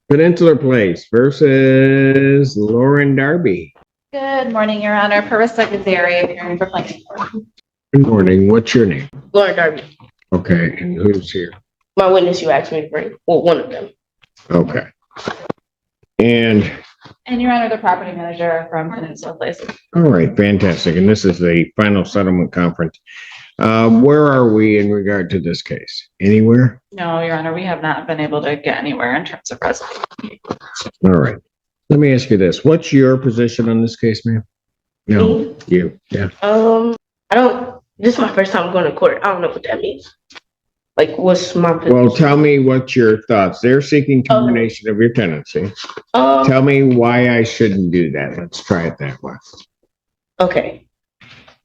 Peninsula Place versus Lauren Darby. Good morning, Your Honor. Parissa Gazari, appearing for plaintiff. Good morning. What's your name? Lauren Darby. Okay, and who's here? My witness you asked me to bring. Well, one of them. Okay. And Your Honor, the property manager from Peninsula Place. all right, fantastic. And this is the final settlement conference. Where are we in regard to this case? Anywhere? No, Your Honor, we have not been able to get anywhere in terms of resolution. All right. Let me ask you this. What's your position on this case, ma'am? No, you. Yeah. This is my first time going to court. I don't know what that means. Like, what's my position? Well, tell me what your thoughts. They're seeking termination of your tenancy. Tell me why I shouldn't do that. Let's try it that way. Okay.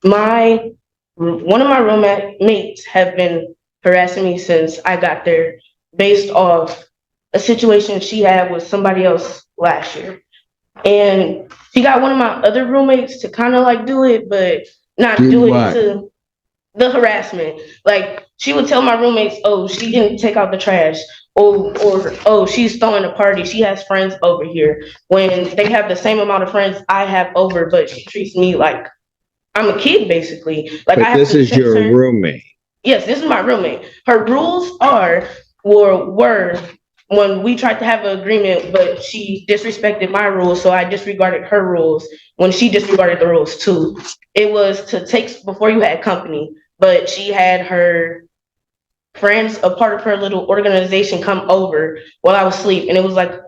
One of my roommates have been harassing me since I got there based off a situation she had with somebody else last year. And she got one of my other roommates to kind of like do it, but not do it to the harassment. Like, she would tell my roommates, oh, she didn't take out the trash. Oh, she's throwing a party. She has friends over here. When they have the same amount of friends I have over, but she treats me like I'm a kid, basically. Like, but this is your roommate. Yes, this is my roommate. Her rules were when we tried to have an agreement, but she disrespected my rules, so I disregarded her rules when she disregarded the rules too. It was to take before you had company, but she had her friends, a part of her little organization, come over while I was asleep, and it was like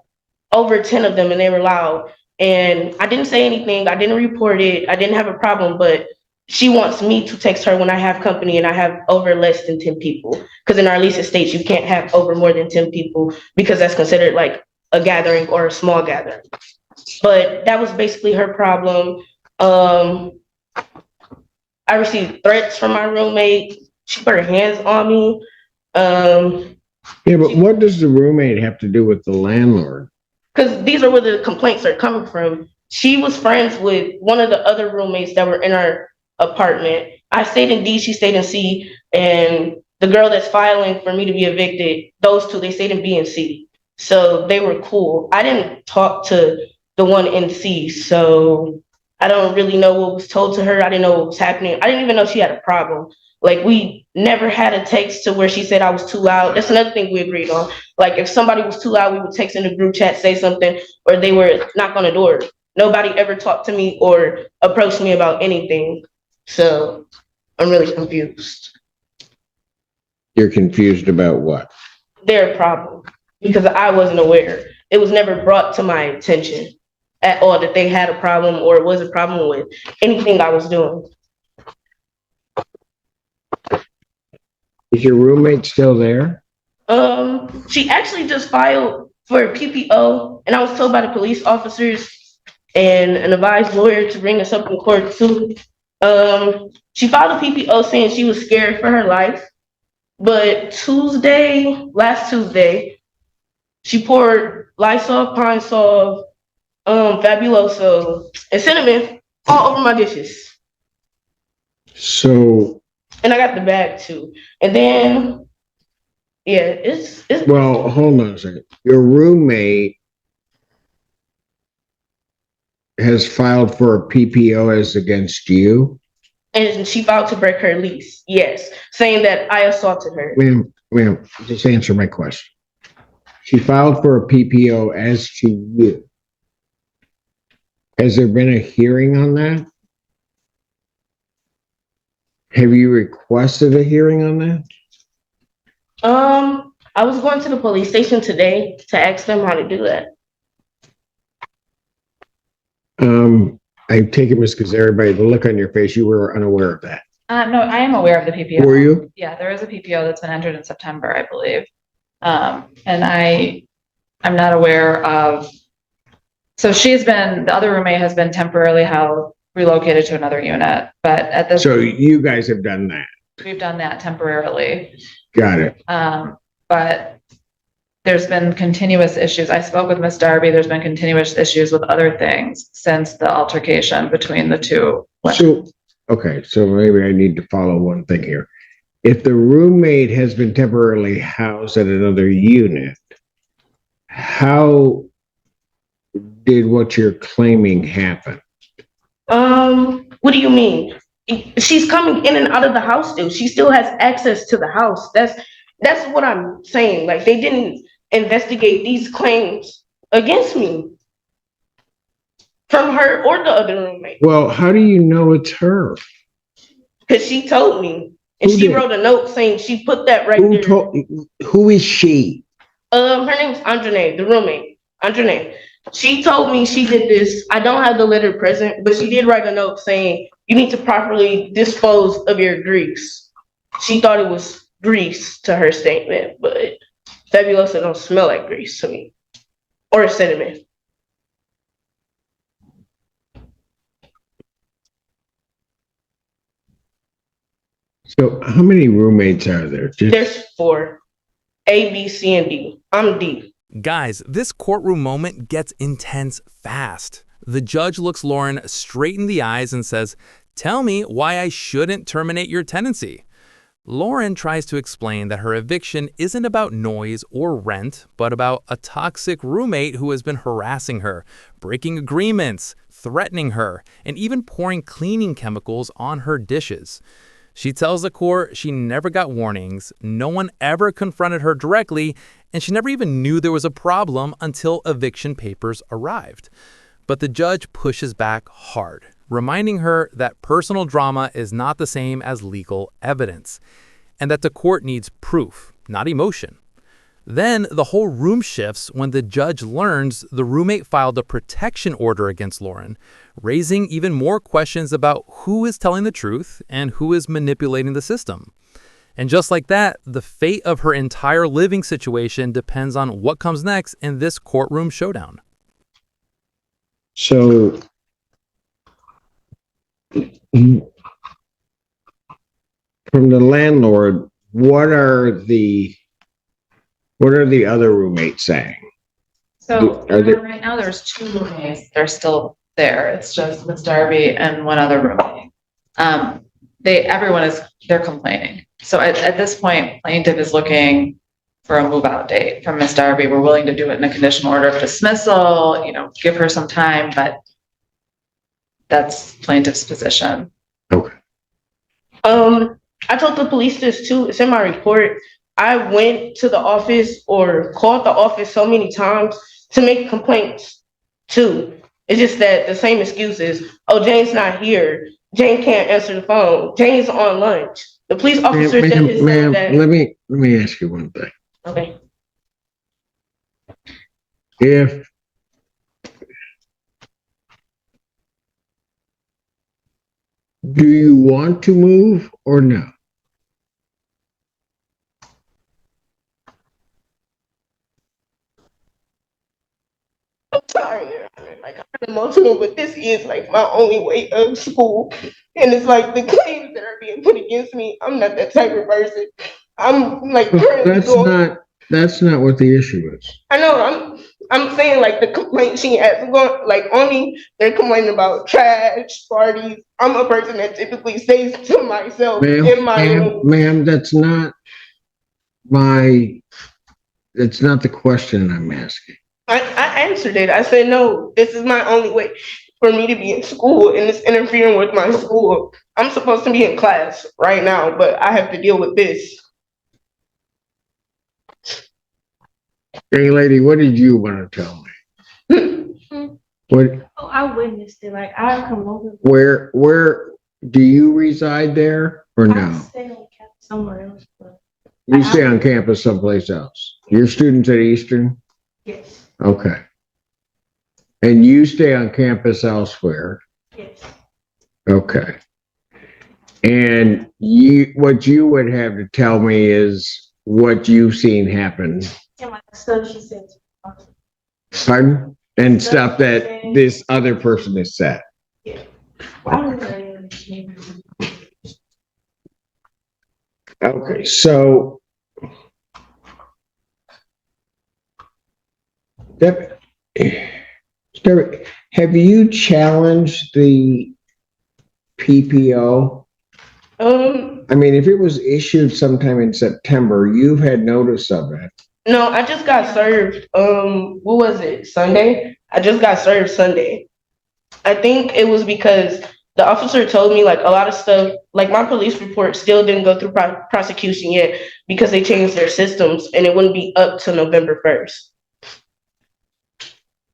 over 10 of them, and they were loud. And I didn't say anything. I didn't report it. I didn't have a problem, but she wants me to text her when I have company and I have over less than 10 people. Because in our lease it states you can't have over more than 10 people because that's considered like a gathering or a small gathering. But that was basically her problem. I received threats from my roommate. She put her hands on me. Yeah, but what does the roommate have to do with the landlord? Because these are where the complaints are coming from. She was friends with one of the other roommates that were in our apartment. I stayed in D, she stayed in C, and the girl that's filing for me to be evicted, those two, they stayed in B and C. So they were cool. I didn't talk to the one in C, so I don't really know what was told to her. I didn't know what was happening. I didn't even know she had a problem. Like, we never had a text to where she said I was too loud. That's another thing we agreed on. Like, if somebody was too loud, we would text in the group chat, say something, or they were knock on the door. Nobody ever talked to me or approached me about anything. So I'm really confused. You're confused about what? Their problem, because I wasn't aware. It was never brought to my attention at all that they had a problem or it was a problem with anything I was doing. Is your roommate still there? She actually just filed for a PPO, and I was told by the police officers and an advised lawyer to bring us up in court too. She filed a PPO saying she was scared for her life, but last Tuesday, she poured Lysol, Pine Sol, Fabuloso, and cinnamon all over my dishes. So. And I got the bag too. And then, yeah, it's. Well, hold on a second. Your roommate has filed for a PPO as against you? And she filed to break her lease, yes, saying that I assaulted her. Ma'am, just answer my question. She filed for a PPO as to you. Has there been a hearing on that? Have you requested a hearing on that? I was going to the police station today to ask them how to do that. I take it, Ms. Gazari, by the look on your face, you were unaware of that. No, I am aware of the PPO. Were you? Yeah, there is a PPO that's been entered in September, I believe. And I'm not aware of. So the other roommate has been temporarily relocated to another unit, but at this. So you guys have done that? We've done that temporarily. Got it. But there's been continuous issues. I spoke with Ms. Darby. There's been continuous issues with other things since the altercation between the two. So maybe I need to follow one thing here. If the roommate has been temporarily housed at another unit, how did what you're claiming happen? What do you mean? She's coming in and out of the house still. She still has access to the house. That's what I'm saying. Like, they didn't investigate these claims against me from her or the other roommate. Well, how do you know it's her? Because she told me. And Who she did? wrote a note saying she put that right Who there. who is she? Her name's Andrene, the roommate. Andrene. She told me she did this. I don't have the letter present, but she did write a note saying you need to properly dispose of your grease. She thought it was grease to her statement, but Fabulosa don't smell like grease to me. Or cinnamon. So how many roommates are there? There's 4. A, B, C, and D. I'm D. Guys, this courtroom moment gets intense fast. The judge looks Lauren straight in the eyes and says, "Tell me why I shouldn't terminate your tenancy." Lauren tries to explain that her eviction isn't about noise or rent, but about a toxic roommate who has been harassing her, breaking agreements, threatening her, and even pouring cleaning chemicals on her dishes. She tells the court she never got warnings, no one ever confronted her directly, and she never even knew there was a problem until eviction papers arrived. But the judge pushes back hard, reminding her that personal drama is not the same as legal evidence, and that the court needs proof, not emotion. Then the whole room shifts when the judge learns the roommate filed a protection order against Lauren, raising even more questions about who is telling the truth and who is manipulating the system. And just like that, the fate of her entire living situation depends on what comes next in this courtroom showdown. So from the landlord, what are the other roommates saying? So Are they- right now there's 2 roommates. They're still there. It's just Miss Darby and one other roommate. They're complaining. So at this point, plaintiff is looking for a move out date from Miss Darby. We're willing to do it in a conditional order of dismissal, give her some time, but that's plaintiff's position. Okay. I told the police this too. It's in my report. I went to the office or called the office so many times to make complaints too. It's just that the same excuse is, oh, Jane's not here. Jane can't answer the phone. Jane's on lunch. The police officer said that. Let me ask you one thing. Okay. Do you want to move or no? I'm sorry, like, I'm emotional, but this is like my only way of school. And it's like the claims that are being put against me, I'm not that type of person. I'm like That's not what the issue is. I know, I'm saying like the complaint she has going, like only they're complaining about trash, parties. I'm a person that typically stays to myself in my room. Ma'am, that's not the question I'm asking. I answered it. I said, no, this is my only way for me to be in school, and it's interfering with my school. I'm supposed to be in class right now, but I have to deal with this. Hey, lady, what did you want to tell me? What? Oh, I witnessed it. Like, I come over. Where do you reside there or I no? stay on campus somewhere else, but You stay on campus someplace else. You're students at Eastern? yes, Okay. And you stay on campus elsewhere? yes. Okay. And what you would have to tell me is what you've seen happen. And like stuff she said. Pardon? And stuff that this other person has said. Yeah. Why don't I understand? Okay, so have you challenged the PPO? I mean, if it was issued sometime in September, you've had notice of it. No, I just got served. What was it? Sunday? I just got served Sunday. I think it was because the officer told me like a lot of stuff, like my police report still didn't go through prosecution yet because they changed their systems and it wouldn't be up till November 1st.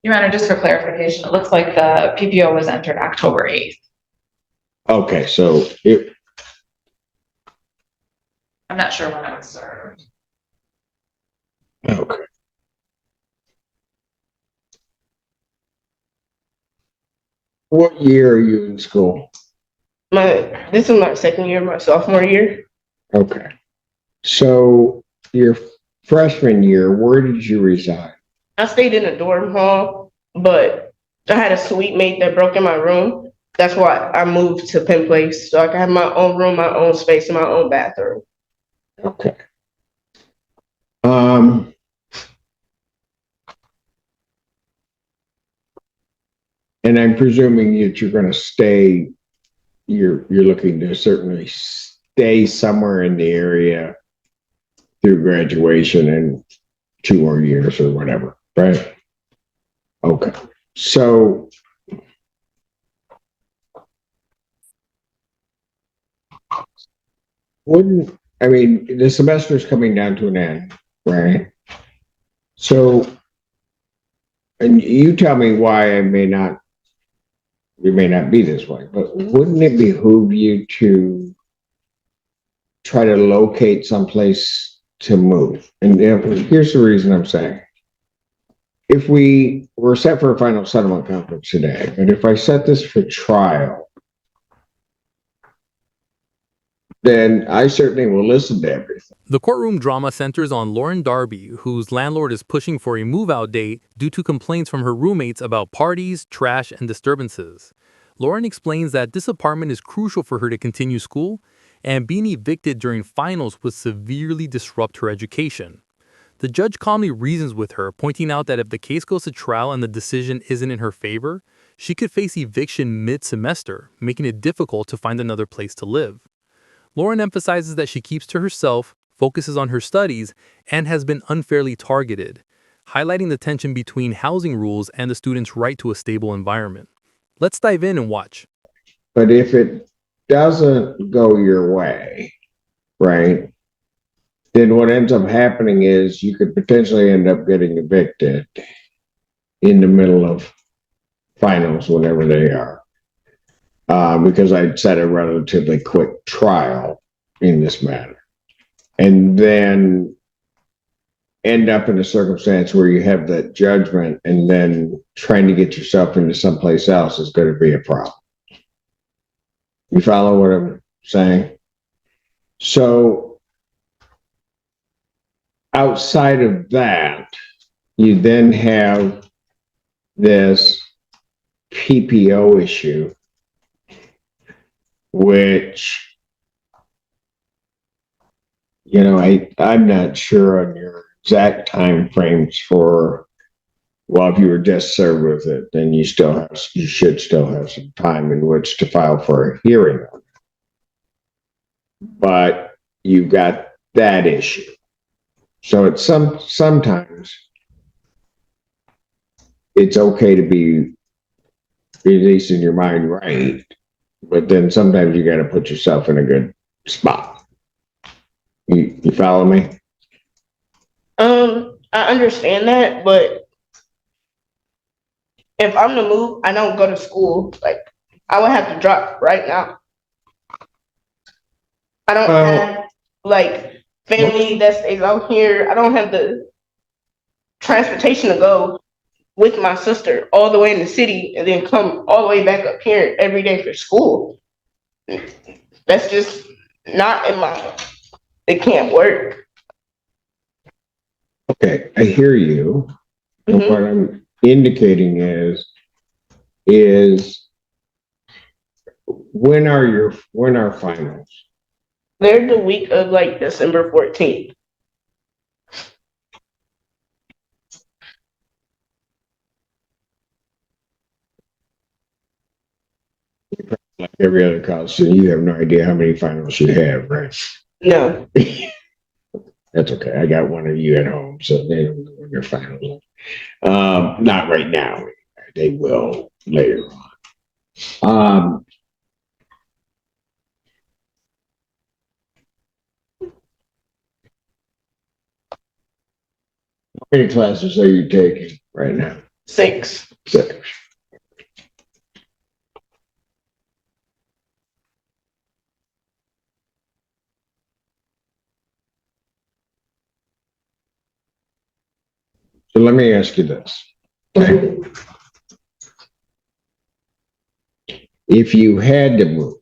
Your Honor, just for clarification, it looks like the PPO was entered October 8th. Okay, so I'm not sure when it was served. okay. What year are you in school? This is my second year, my sophomore year. Okay. So your freshman year, where did you reside? I stayed in a dorm hall, but I had a suite mate that broke in my room. That's why I moved to Penn Place, so I can have my own room, my own space, and my own bathroom. Okay. And I'm presuming that you're going to stay. You're looking to certainly stay somewhere in the area through graduation and 2 more years or whatever, right? Okay. So the semester's coming down to an end, right? So, and you tell me why it may not be this way, but wouldn't it behoove you to try to locate someplace to move? And here's the reason I'm saying. If we were set for a final settlement conference today, and if I set this for trial, then I certainly will listen to everything. The courtroom drama centers on Lauren Darby, whose landlord is pushing for a move-out date due to complaints from her roommates about parties, trash, and disturbances. Lauren explains that this apartment is crucial for her to continue school, and being evicted during finals would severely disrupt her education. The judge calmly reasons with her, pointing out that if the case goes to trial and the decision isn't in her favor, she could face eviction mid-semester, making it difficult to find another place to live. Lauren emphasizes that she keeps to herself, focuses on her studies, and has been unfairly targeted, highlighting the tension between housing rules and the student's right to a stable environment. Let's dive in and watch. But if it doesn't go your way, right, then what ends up happening is you could potentially end up getting evicted in the middle of finals, whatever they are, because I'd set a relatively quick trial in this matter. And then end up in a circumstance where you have that judgment and then trying to get yourself into someplace else is going to be a problem. You follow what I'm saying? So outside of that, you then have this PPO issue, which, I'm not sure on your exact time frames for, well, if you were just served with it, then you should still have some time in which to file for a hearing on it. But you've got that issue. So it's sometimes it's okay to be, at least in your mind, right, but then sometimes you got to put yourself in a good spot. You follow me? I understand that, but if I'm to move, I don't go to school. Like, I would have to drop right now. I don't have like family that stays out here. I don't have the transportation to go with my sister all the way in the city and then come all the way back up here every day for school. That's just not in my, it can't work. Okay, I hear you. Mhm. What I'm indicating is when are finals? They're the week of like December 14th. Like every other college student, you have no idea how many finals you have, right? No. That's okay. I got one of you at home, so they don't know when you're finally. Not right now. They will later on. How many classes are you taking right now? 6. 6. So let me ask you this. Okay? If you had to move,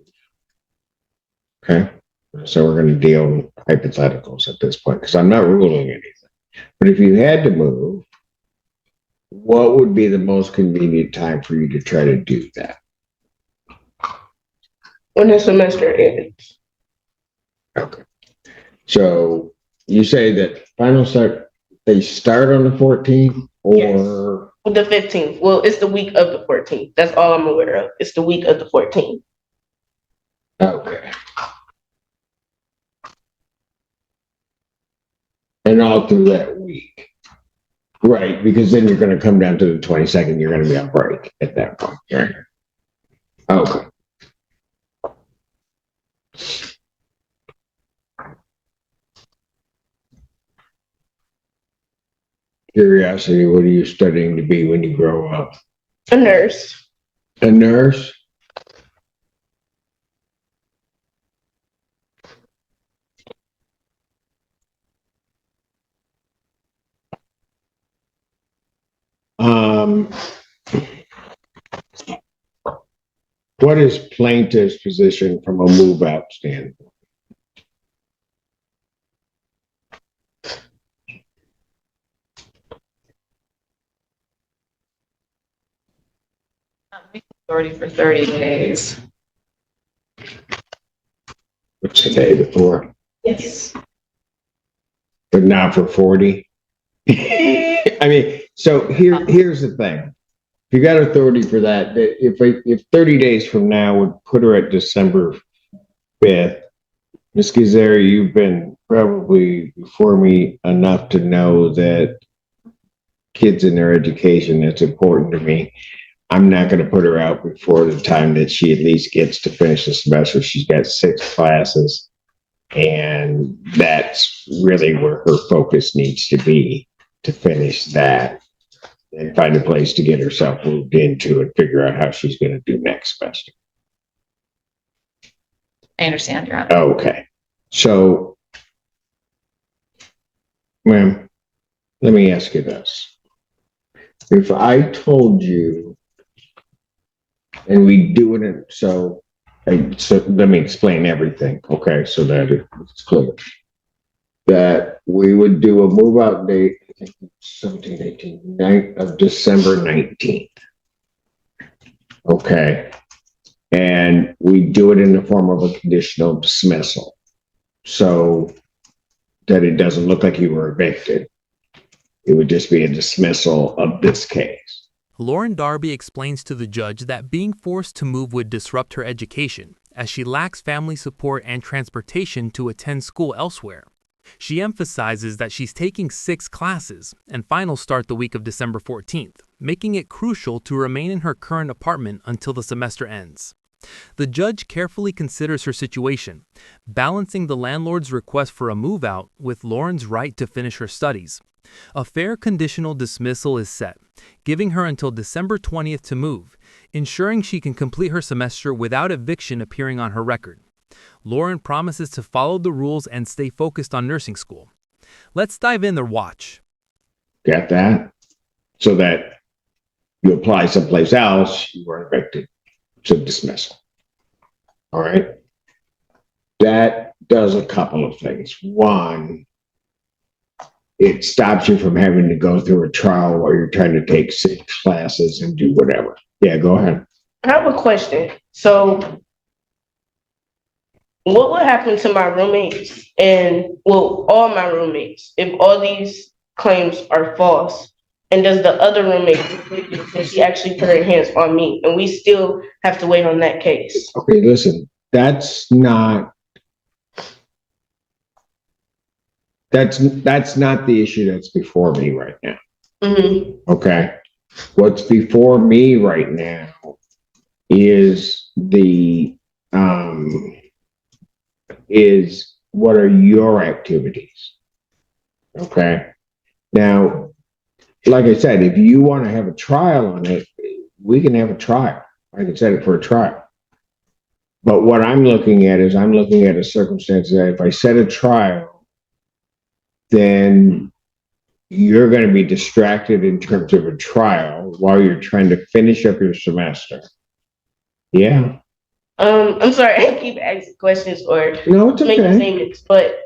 okay, so we're going to deal with hypotheticals at this point because I'm not ruling anything. But if you had to move, what would be the most convenient time for you to try to do that? When the semester ends. Okay. So you say that they start on the 14th or? The 15th. Well, it's the week of the 14th. That's all I'm aware of. It's the week of the 14th. Okay. And all through that week. Right, because then you're going to come down to the 22nd, you're going to be on break at that point. Right? Okay. Curiosity, what are you studying to be when you grow up? A nurse. A nurse? What is plaintiff's position from a move out standpoint? Authority for 30 days. What's the day before? Yes. But not for 40? I mean, so here's the thing. If you got authority for that, if 30 days from now would put her at December 5th, Ms. Gazari, you've been probably before me enough to know that kids and their education, that's important to me. I'm not going to put her out before the time that she at least gets to finish the semester. She's got 6 classes, and that's really where her focus needs to be, to finish that and find a place to get herself moved into and figure out how she's going to do next semester. I understand, Your Honor. Okay. So, ma'am, let me ask you this. If I told you, and we do it in, so let me explain everything, okay, so that it's clear. That we would do a move out date, I think 17, 18, 9 of December 19th. Okay. And we do it in the form of a conditional dismissal. So that it doesn't look like you were evicted. It would just be a dismissal of this case. Lauren Darby explains to the judge that being forced to move would disrupt her education, as she lacks family support and transportation to attend school elsewhere. She emphasizes that she's taking 6 classes, and finals start the week of December 14th, making it crucial to remain in her current apartment until the semester ends. The judge carefully considers her situation, balancing the landlord's request for a move-out with Lauren's right to finish her studies. A fair conditional dismissal is set, giving her until December 20th to move, ensuring she can complete her semester without eviction appearing on her record. Lauren promises to follow the rules and stay focused on nursing school. Let's dive in their watch. Got that? So that you apply someplace else, you are evicted. It's a dismissal. All right? That does a couple of things. One, it stops you from having to go through a trial where you're trying to take 6 classes and do whatever. Yeah, go ahead. I have a question. So what would happen to my roommates and, well, all my roommates if all these claims are false? And does the other roommate, does she actually put her hands on me? And we still have to wait on that case. Okay, listen, that's not That's not the issue that's before me right now. Mhm. Okay. What's before me right now is is what are your activities? Okay. Now, like I said, if you want to have a trial on it, we can have a trial. I can set it for a trial. But what I'm looking at is I'm looking at a circumstance that if I set a trial, then you're going to be distracted in terms of a trial while you're trying to finish up your semester. Yeah. I'm sorry, I keep asking questions or No, it's making okay. statements, but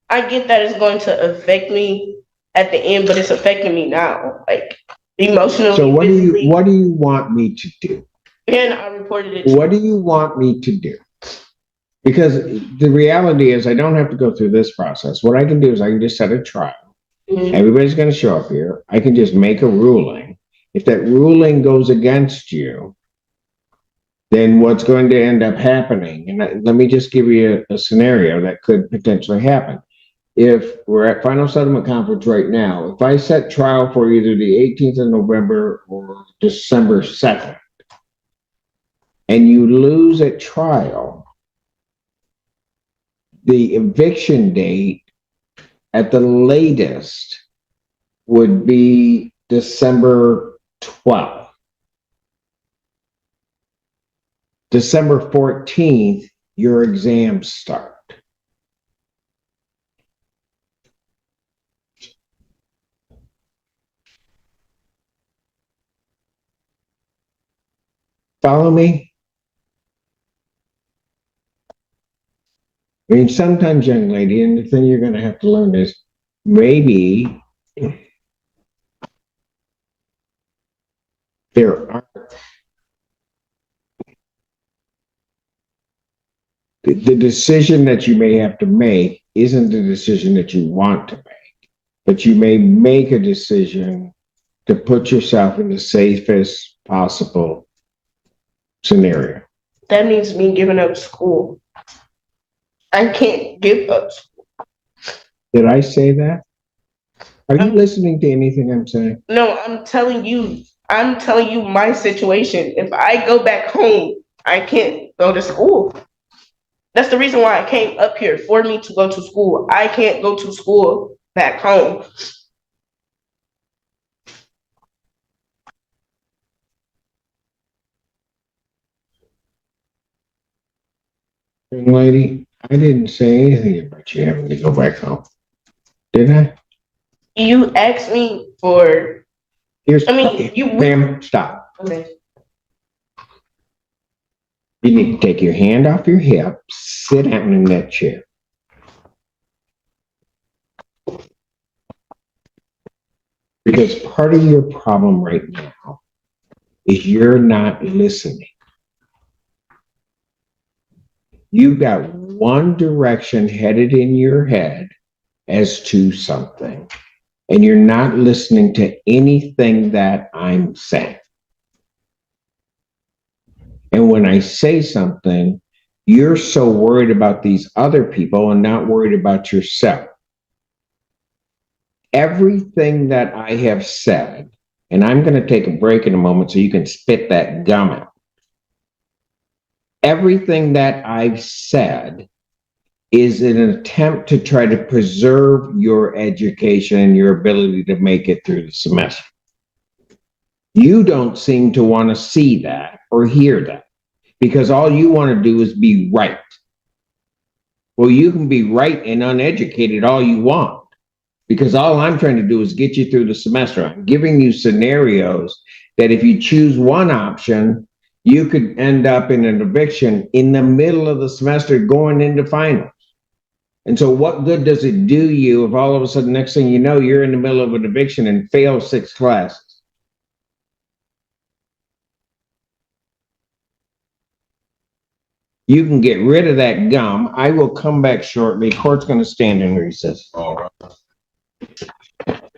I get that it's going to affect me at the end, but it's affecting me now, like emotionally, So physically. what do you want me to do? And I reported it. What do you want me to do? Because the reality is I don't have to go through this process. What I can do is I can just set a trial. Mhm. Everybody's going to show up here. I can just make a ruling. If that ruling goes against you, then what's going to end up happening? And let me just give you a scenario that could potentially happen. If we're at final settlement conference right now, if I set trial for either the 18th of November or December 2nd, and you lose at trial, the eviction date at the latest would be December 12th. December 14th, your exams start. Follow me? I mean, sometimes, young lady, and the thing you're going to have to learn is maybe there are the decision that you may have to make isn't the decision that you want to make, but you may make a decision to put yourself in the safest possible scenario. That means me giving up school. I can't give up. Did I say that? Are you listening to anything I'm saying? No, I'm telling you my situation. If I go back home, I can't go to school. That's the reason why I came up here, for me to go to school. I can't go to school back home. Young lady, I didn't say anything about you having to go back home. Did I? You asked me for, Ma'am, stop. okay. You need to take your hand off your hip, sit down in that chair. Because part of your problem right now is you're not listening. You've got one direction headed in your head as to something, and you're not listening to anything that I'm saying. And when I say something, you're so worried about these other people and not worried about yourself. Everything that I have said, and I'm going to take a break in a moment so you can spit that gum out. Everything that I've said is an attempt to try to preserve your education and your ability to make it through the semester. You don't seem to want to see that or hear that because all you want to do is be right. Well, you can be right and uneducated all you want because all I'm trying to do is get you through the semester. I'm giving you scenarios that if you choose one option, you could end up in an eviction in the middle of the semester going into finals. And so what good does it do you if all of a sudden, next thing you know, you're in the middle of an eviction and fail 6 classes? You can get rid of that gum. I will come back shortly. Court's going to stand in recess.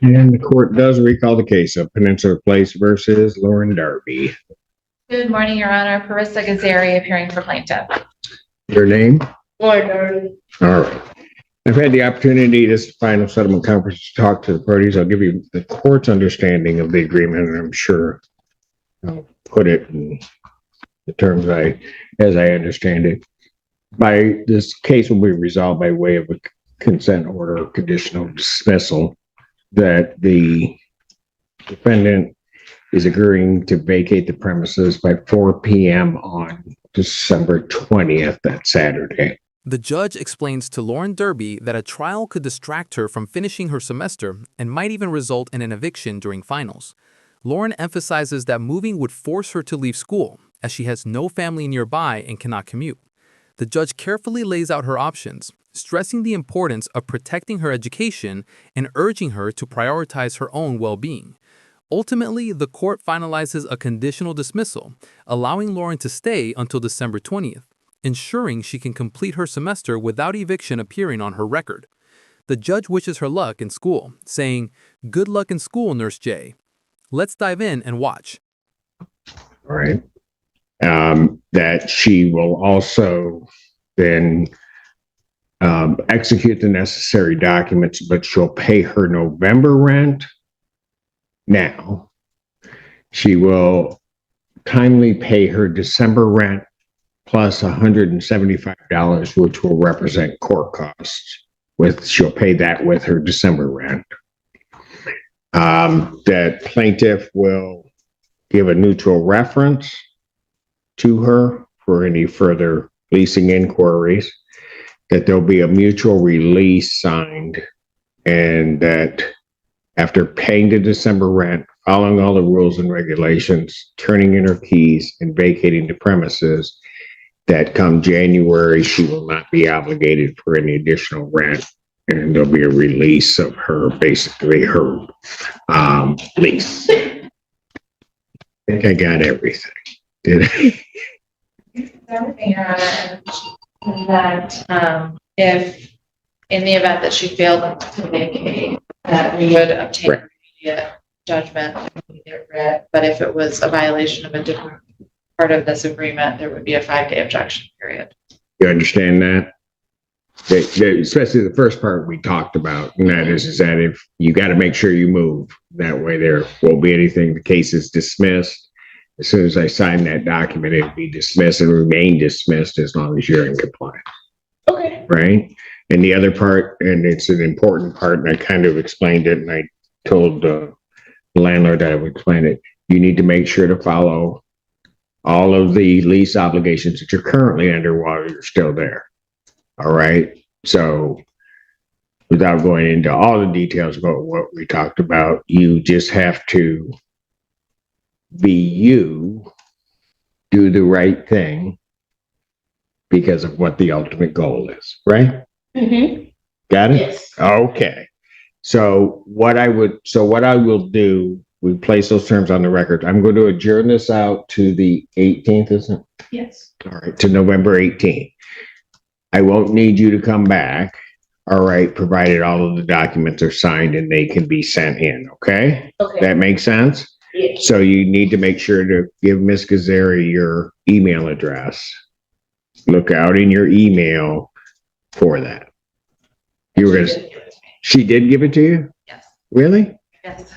And the court does recall the case of Peninsula Place versus Lauren Darby. Good morning, Your Honor. Parissa Gazari appearing for plaintiff. Your name? Lord, All right. I've had the opportunity, this final settlement conference, to talk to the parties. I'll give you the court's understanding of the agreement, and I'm sure I'll put it in the terms as I understand it. This case will be resolved by way of a consent order, conditional dismissal, that the defendant is agreeing to vacate the premises by 4 p.m. on December 20th, that Saturday. The judge explains to Lauren Derby that a trial could distract her from finishing her semester and might even result in an eviction during finals. Lauren emphasizes that moving would force her to leave school, as she has no family nearby and cannot commute. The judge carefully lays out her options, stressing the importance of protecting her education and urging her to prioritize her own well-being. Ultimately, the court finalizes a conditional dismissal, allowing Lauren to stay until December 20th, ensuring she can complete her semester without eviction appearing on her record. The judge wishes her luck in school, saying, "Good luck in school, Nurse J." Let's dive in and watch. All right. That she will also then execute the necessary documents, but she'll pay her November rent now. She will timely pay her December rent plus $175, which will represent court costs. She'll pay that with her December rent. That plaintiff will give a neutral reference to her for any further leasing inquiries, that there'll be a mutual release signed, and that after paying the December rent, following all the rules and regulations, turning in her keys and vacating the premises, that come January, she will not be obligated for any additional rent, and there'll be a release of her, basically her lease. I think I got everything. Did I? Everything that if in the event that she failed to vacate, that we would obtain Right. immediate judgment and we get rid. But if it was a violation of a different part of this agreement, there would be a 5-day objection period. You understand that? Especially the first part we talked about, and that is that if you got to make sure you move, that way there won't be anything. The case is dismissed. As soon as I sign that document, it'll be dismissed and remain dismissed as long as you're in compliance. Okay. Right? And the other part, and it's an important part, and I kind of explained it, and I told the landlord that I would explain it. You need to make sure to follow all of the lease obligations that you're currently under while you're still there. All right. So without going into all the details about what we talked about, you just have to be you, do the right thing because of what the ultimate goal is, right? Mm-hmm. Got it? Yes. Okay. So what I will do, we place those terms on the record. I'm going to adjourn this out to the 18th, isn't it? Yes. All right, to November 18th. I won't need you to come back, all right, provided all of the documents are signed and they can be sent in, okay? Okay. That makes sense? Yes. So you need to make sure to give Ms. Gazzari your email address. Look out in your email for that. She did give it to you? Yes. Really? Yes.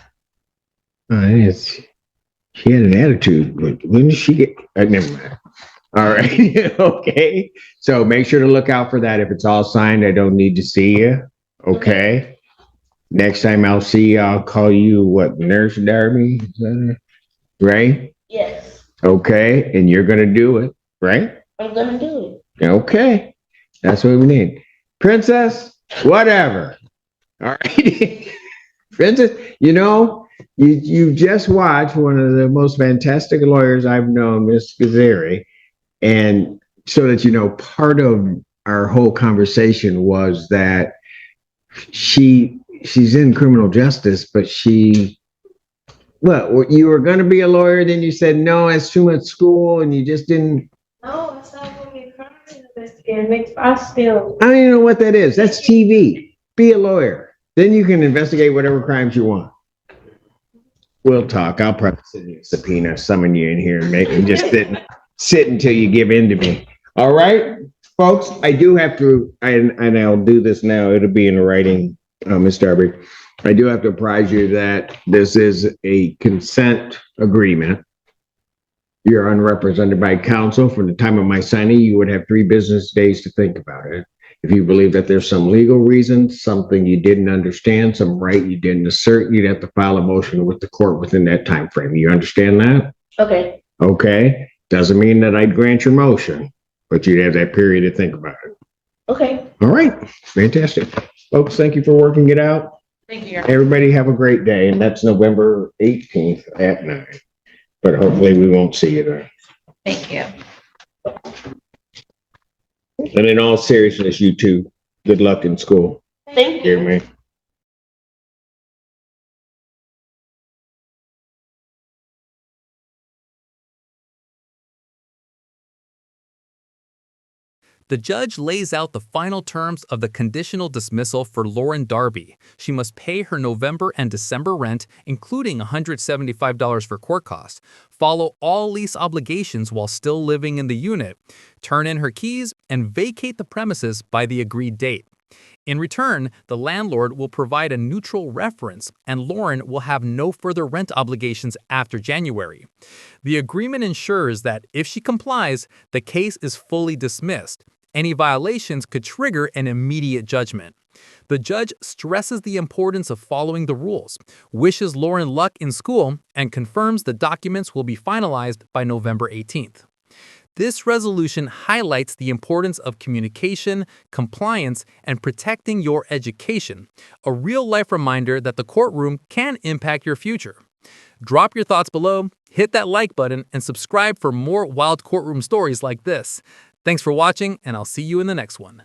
She had an attitude, but when did she get, never mind. All right, okay. So make sure to look out for that. If it's all signed, I don't need to see you, okay? Next time I'll see you, I'll call you, what, Nurse Darby? Is that it? Right? Yes. Okay, and you're gonna do it, right? I'm gonna do it. Okay, that's what we need. Princess, whatever. All right. Princess, you just watched one of the most fantastic lawyers I've known, Miss Gazzari. And so that you know, part of our whole conversation was that she's in criminal justice, but you were going to be a lawyer, then you said, no, it's too much school, and you just didn't. No, it's not gonna be crime investigator. Makes I still. I don't even know what that is. That's TV. Be a lawyer. Then you can investigate whatever crimes you want. We'll talk. I'll probably send you a subpoena, summon you in here, and just sit until you give in to me. All right? Folks, I do have to, and I'll do this now, it'll be in writing, Ms. Darby. I do have to apprise you that this is a consent agreement. You're unrepresented by counsel. From the time of my signing, you would have 3 business days to think about it. If you believe that there's some legal reason, something you didn't understand, some right you didn't assert, you'd have to file a motion with the court within that time frame. You understand that? Okay. Okay. Doesn't mean that I'd grant your motion, but you'd have that period to think about it. Okay. All right. Fantastic. Folks, thank you for working it out. Thank you. Everybody have a great day. And that's November 18th at 9. But hopefully we won't see you there. Thank you. And in all seriousness, you two, good luck in school. Thank Hear you. me? The judge lays out the final terms of the conditional dismissal for Lauren Darby. She must pay her November and December rent, including $175 for court costs, follow all lease obligations while still living in the unit, turn in her keys, and vacate the premises by the agreed date. In return, the landlord will provide a neutral reference, and Lauren will have no further rent obligations after January. The agreement ensures that if she complies, the case is fully dismissed. Any violations could trigger an immediate judgment. The judge stresses the importance of following the rules, wishes Lauren luck in school, and confirms the documents will be finalized by November 18th. This resolution highlights the importance of communication, compliance, and protecting your education, a real-life reminder that the courtroom can impact your future. Drop your thoughts below, hit that like button, and subscribe for more wild courtroom stories like this. Thanks for watching, and I'll see you in the next one.